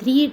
3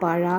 12